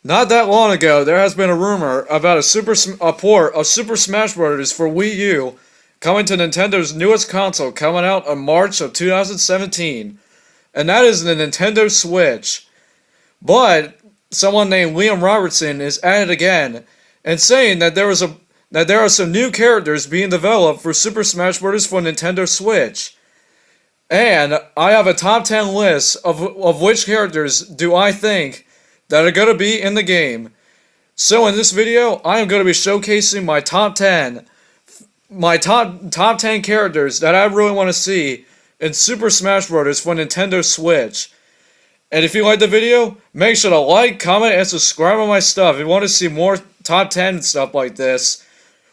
Not that long ago, there has been a rumor about a port of Super Smash Bros. For Wii U coming to Nintendo's newest console coming out in March of 2017, and that is the Nintendo Switch. But someone named Liam Robertson is at it again and saying that there are some new characters being developed for Super Smash Bros. For Nintendo Switch. And I have a top 10 list of which characters do I think that are going to be in the game. So in this video, I am going to be showcasing my top 10 characters that I really want to see in Super Smash Bros. For Nintendo Switch. And if you like the video, make sure to like, comment, and subscribe on my stuff if you want to see more top 10 and stuff like this,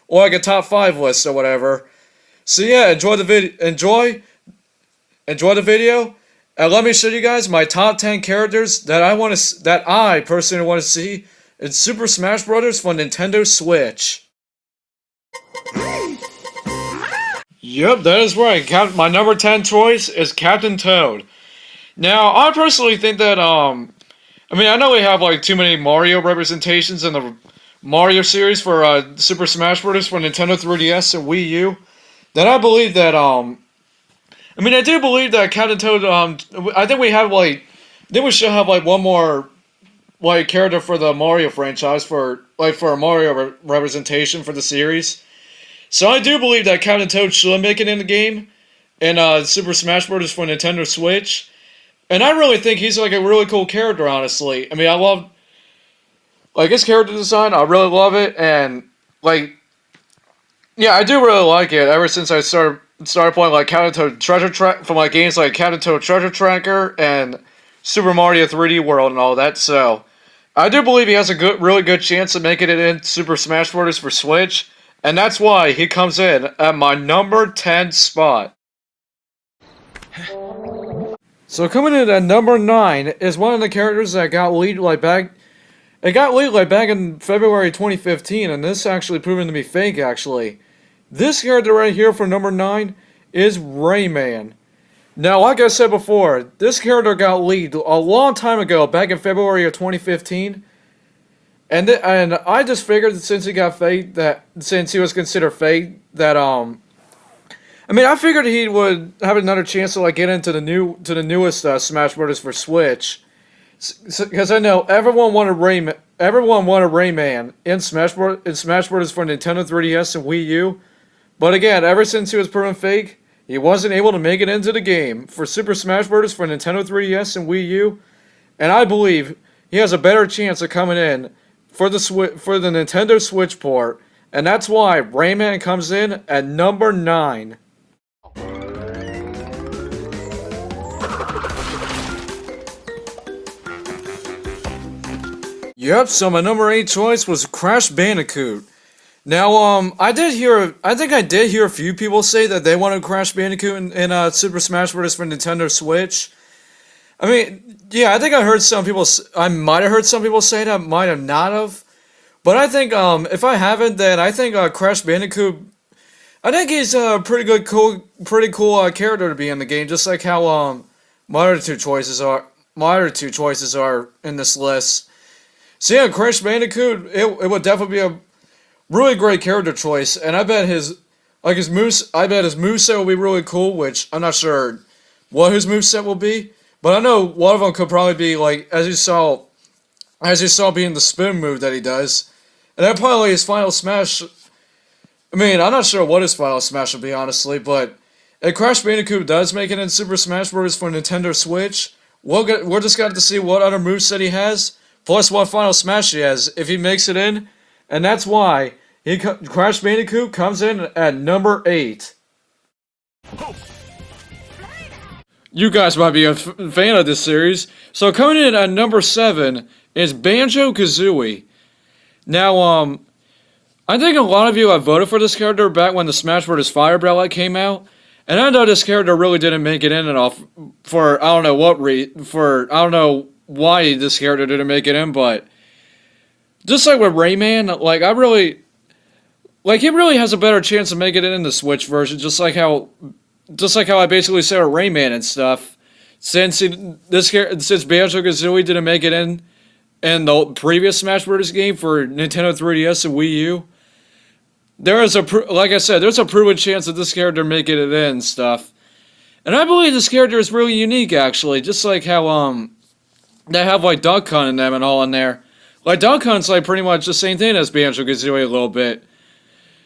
or like a top 5 list or whatever. So yeah, enjoy the video, and let me show you guys my top 10 characters that I personally want to see in Super Smash Bros. For Nintendo Switch. Yep, that is right. My number 10 choice is Captain Toad. Now, I personally think that, I know we have, like, too many Mario representations in the Mario series for, Super Smash Bros. For Nintendo 3DS and Wii U, that I believe that, I do believe that Captain Toad, I think we should have, like, one more, like, character for the Mario franchise for a Mario representation for the series. So I do believe that Captain Toad should make it in the game in, Super Smash Bros. For Nintendo Switch. And I really think he's, like, a really cool character, honestly. I love, like, his character design, I really love it, and, like, yeah, I do really like it ever since I started playing, like, Captain Toad Treasure Track, from, like, games like Captain Toad Treasure Tracker and Super Mario 3D World and all that, so I do believe he has a really good chance of making it in Super Smash Bros. For Switch, and that's why he comes in at my number 10 spot. So coming in at number 9 is one of the characters that got leaked back in February 2015, and this actually proven to be fake, actually. This character right here for number 9 is Rayman. Now, like I said before, this character got leaked a long time ago, back in February of 2015. And I just figured that since he was considered fake, that I figured he would have another chance to, like, get into the newest Smash Bros. For Switch, because I know everyone wanted Rayman in Smash Bros. For Nintendo 3DS and Wii U, but again, ever since he was proven fake, he wasn't able to make it into the game for Super Smash Bros. For Nintendo 3DS and Wii U, and I believe he has a better chance of coming in for the Nintendo Switch port, and that's why Rayman comes in at number 9. Yep, so my number 8 choice was Crash Bandicoot. Now, I think I did hear a few people say that they wanted Crash Bandicoot in Super Smash Bros. For Nintendo Switch. Yeah, I think I might have heard some people say that, might have not have. But I think, if I haven't, then I think, Crash Bandicoot, I think he's a pretty cool character to be in the game, just like how, my other two choices are in this list. So yeah, Crash Bandicoot, it would definitely be a really great character choice, and I bet his moveset will be really cool, which I'm not sure what his moveset will be, but I know one of them could probably be, like, as you saw being the spin move that he does, and then probably his final smash. I'm not sure what his final smash will be, honestly, but if Crash Bandicoot does make it in Super Smash Bros. For Nintendo Switch, we're just got to see what other moveset he has, plus what final smash he has, if he makes it in, and that's why Crash Bandicoot comes in at number 8. You guys might be a fan of this series, so coming in at number 7 is Banjo Kazooie. Now, I think a lot of you have voted for this character back when the Smash Bros. Fire Ballot came out, and I know this character really didn't make it in at all for I don't know why this character didn't make it in, but just like with Rayman, he really has a better chance of making it in the Switch version, just like how I basically said with Rayman and stuff. Since Banjo Kazooie didn't make it in in the previous Smash Bros. Game for Nintendo 3DS and Wii U. There is like I said, there's a proven chance that this character making it in and stuff. And I believe this character is really unique, actually. Just like how, they have, like, Duck Hunt in them and all in there. Like, Duck Hunt's, like, pretty much the same thing as Banjo Kazooie a little bit.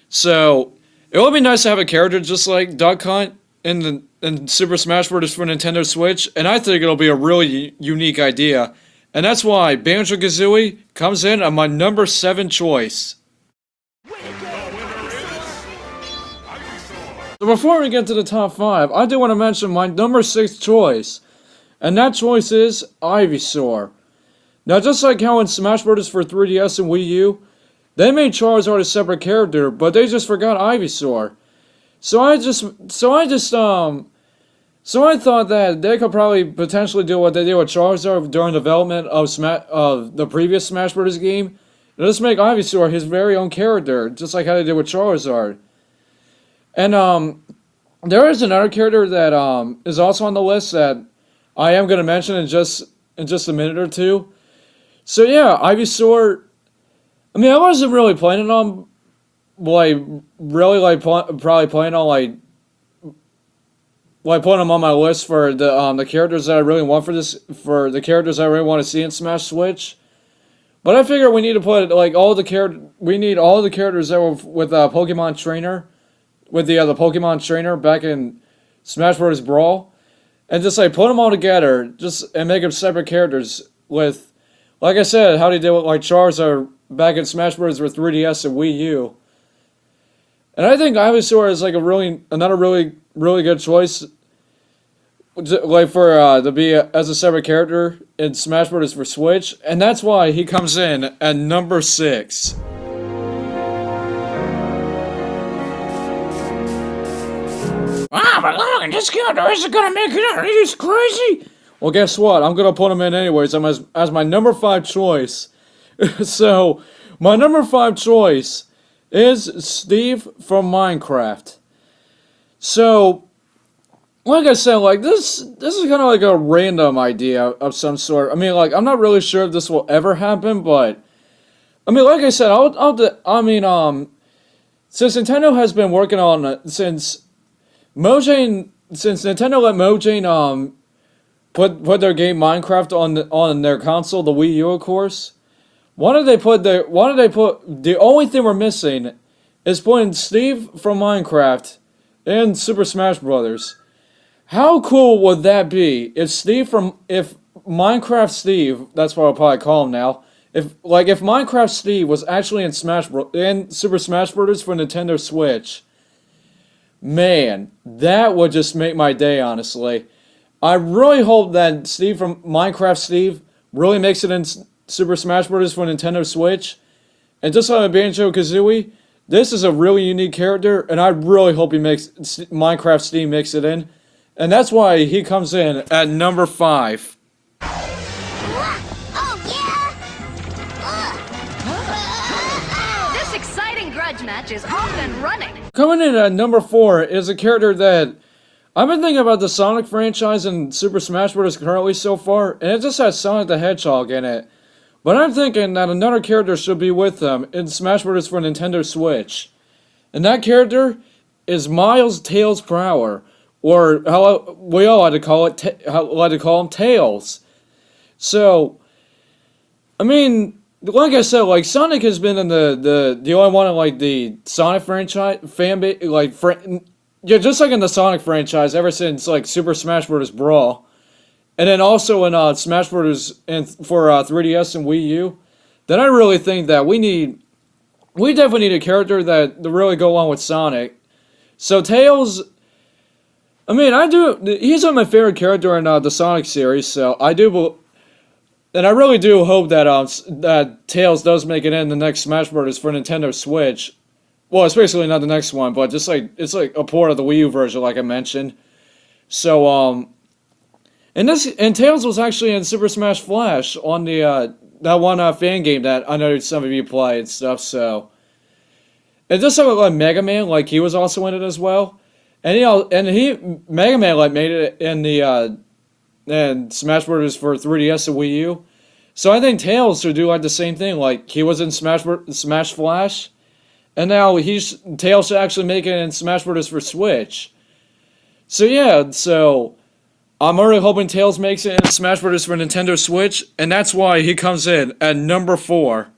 So, it would be nice to have a character just like Duck Hunt in Super Smash Bros. For Nintendo Switch. And I think it'll be a really unique idea. And that's why Banjo Kazooie comes in on my number 7 choice. So before we get to the top 5, I do want to mention my number 6 choice. And that choice is Ivysaur. Now just like how in Smash Bros. For 3DS and Wii U, they made Charizard a separate character, but they just forgot Ivysaur. So I thought that they could probably potentially do what they did with Charizard during development of the previous Smash Bros. Game. And just make Ivysaur his very own character, just like how they did with Charizard. And there is another character that is also on the list that I am going to mention in just a minute or two. So yeah, Ivysaur. I mean, I wasn't really planning on probably planning on putting them on my list for the characters that I really want for the characters I really want to see in Smash Switch. But I figure we need to put all the characters that were with Pokemon Trainer. With the Pokemon Trainer back in Smash Bros. Brawl. And just put them all together and make them separate characters with, like I said, how they did with Charizard back in Smash Bros. For 3DS and Wii U. And I think Ivysaur is another really good choice to be as a separate character in Smash Bros. For Switch. And that's why he comes in at number 6. But look, this character isn't gonna make it out. He's crazy. Well, guess what? I'm gonna put him in anyways. As my number 5 choice. So, my number 5 choice is Steve from Minecraft. So, like I said, this is kind of a random idea of some sort. I mean, I'm not really sure if this will ever happen, but I mean, like I said, since Nintendo has been working on since Nintendo let Mojang put their game Minecraft on their console, the Wii U, of course. The only thing we're missing is putting Steve from Minecraft in Super Smash Bros. How cool would that be if Minecraft Steve, that's what I'll probably call him now, if Minecraft Steve was actually in Super Smash Bros. For Nintendo Switch. Man, that would just make my day, honestly. I really hope that Steve from Minecraft Steve really makes it in Super Smash Bros. For Nintendo Switch. And just like Banjo Kazooie, this is a really unique character, and I really hope Minecraft Steve makes it in. And that's why he comes in at number 5. This exciting grudge match is off and running. Coming in at number 4 is a character that I've been thinking about the Sonic franchise in Super Smash Bros. Currently so far, and it just has Sonic the Hedgehog in it. But I'm thinking that another character should be with them in Smash Bros. For Nintendo Switch. And that character is Miles Tails Prower, or how we all like to call him Tails. So, I mean, like I said, Sonic has been in the only one in the Sonic franchise fan base, just like in the Sonic franchise ever since Super Smash Bros. Brawl, and then also in Smash Bros. For 3DS and Wii U. Then I really think that we definitely need a character that really go along with Sonic. So Tails, I mean, he's my favorite character in the Sonic series. So and I really do hope that that Tails does make it in the next Smash Bros. For Nintendo Switch. Well, it's basically not the next one, but it's a port of the Wii U version, like I mentioned. So and Tails was actually in Super Smash Flash on the that one fan game that I know some of you play and stuff. So and just something like Mega Man, he was also in it as well. And Mega Man made it in the in Smash Bros. For 3DS and Wii U. So I think Tails should do like the same thing. Like he was in Smash Flash, and now Tails should actually make it in Smash Bros. For Switch. So yeah, so I'm already hoping Tails makes it in Smash Bros. For Nintendo Switch, and that's why he comes in at number 4.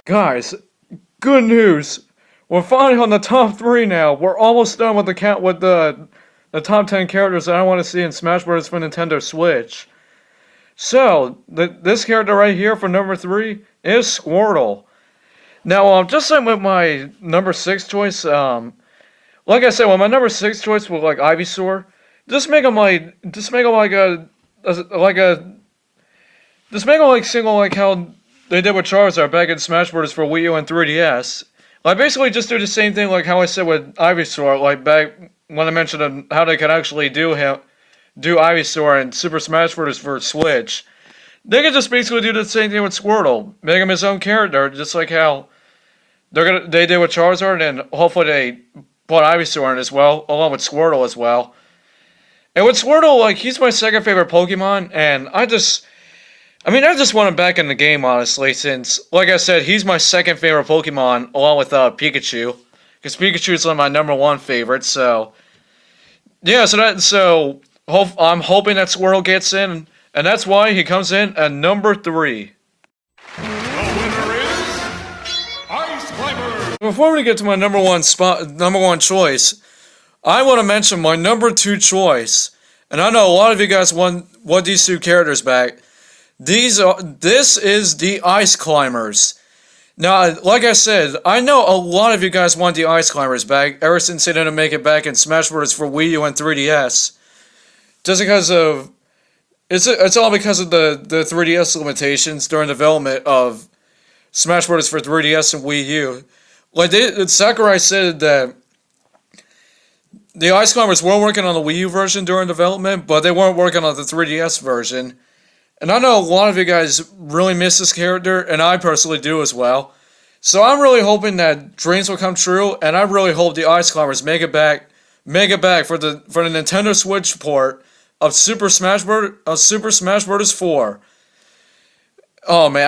Guys, good news. We're finally on the top 3 now. We're almost done with the top 10 characters that I want to see in Smash Bros. For Nintendo Switch. So, this character right here for number 3 is Squirtle. Now, just like with my number 6 choice, like I said, with my number 6 choice with like Ivysaur, just make him like single like how they did with Charizard back in Smash Bros. For Wii U and 3DS. Like basically just do the same thing like how I said with Ivysaur, like back when I mentioned how they could actually do Ivysaur in Super Smash Bros. For Switch. They could just basically do the same thing with Squirtle, make him his own character, just like how they did with Charizard, and hopefully they put Ivysaur in as well, along with Squirtle as well. And with Squirtle, like he's my second favorite Pokemon, and I just want him back in the game, honestly, since, like I said, he's my second favorite Pokemon, along with Pikachu. Because Pikachu is one of my number 1 favorites, so... Yeah, I'm hoping that Squirtle gets in, and that's why he comes in at number 3. The winner is Ice Climber. Before we get to my number 1 choice, I want to mention my number 2 choice. And I know a lot of you guys want these 2 characters back. This is the Ice Climbers. Now, like I said, I know a lot of you guys want the Ice Climbers back ever since they didn't make it back in Smash Bros. For Wii U and 3DS. Just because of... It's all because of the 3DS limitations during development of Smash Bros. For 3DS and Wii U. Like, Sakurai said that the Ice Climbers were working on the Wii U version during development, but they weren't working on the 3DS version. And I know a lot of you guys really miss this character, and I personally do as well. So I'm really hoping that dreams will come true, and I really hope the Ice Climbers make it back for the Nintendo Switch port of Super Smash Bros. 4. Oh man,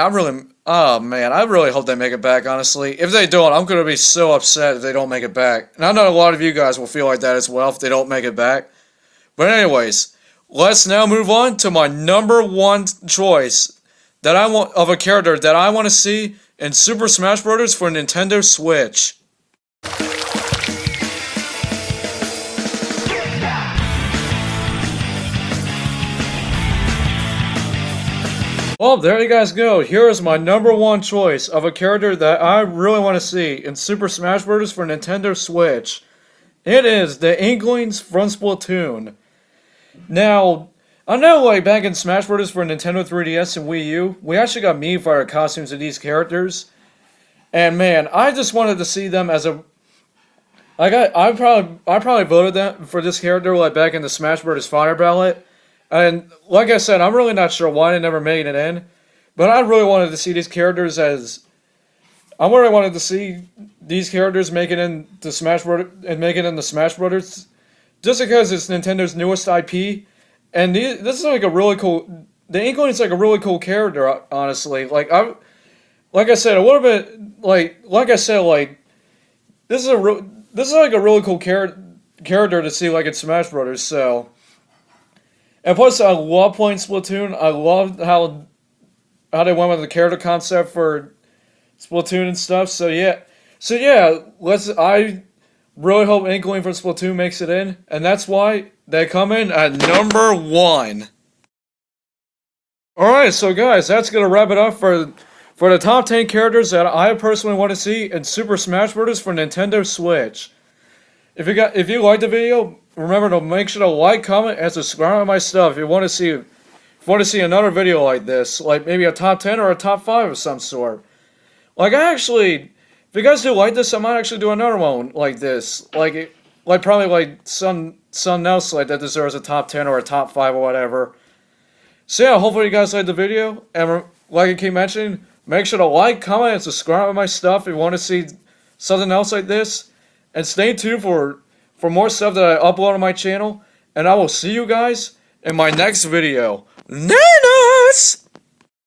I really hope they make it back, honestly. If they don't, I'm gonna be so upset if they don't make it back. And I know a lot of you guys will feel like that as well if they don't make it back. But anyways, let's now move on to my number 1 choice of a character that I want to see in Super Smash Bros. For Nintendo Switch. Well, there you guys go. Here is my number 1 choice of a character that I really want to see in Super Smash Bros. For Nintendo Switch. It is the Inklings from Splatoon. Now, I know like back in Smash Bros. For Nintendo 3DS and Wii U, we actually got Mii Fire costumes of these characters. And man, I just wanted to see them as a... I probably voted them for this character like back in the Smash Bros. Fire ballot. And like I said, I'm really not sure why they never made it in. But I really wanted to see these characters as... I really wanted to see these characters make it into Smash Bros. And make it into Smash Bros. Just because it's Nintendo's newest IP. And this is like a really cool... The Inkling's like a really cool character, honestly. Like I said, a little bit... Like I said, like... This is like a really cool character to see like in Smash Bros. So... And plus, I love playing Splatoon. I love how they went with the character concept for Splatoon and stuff. So yeah, I really hope Inkling from Splatoon makes it in, and that's why they come in at number 1. All right, so guys, that's gonna wrap it up for the top 10 characters that I personally want to see in Super Smash Bros. For Nintendo Switch. If you liked the video, remember to make sure to like, comment, and subscribe to my stuff if you want to see another video like this, like maybe a top 10 or a top 5 of some sort. Like if you guys do like this, I might actually do another one like this, like probably like something else like that deserves a top 10 or a top 5 or whatever. So yeah, hopefully you guys liked the video, and like I keep mentioning, make sure to like, comment, and subscribe to my stuff if you want to see something else like this. And stay tuned for more stuff that I upload on my channel. And I will see you guys in my next video. Nanas!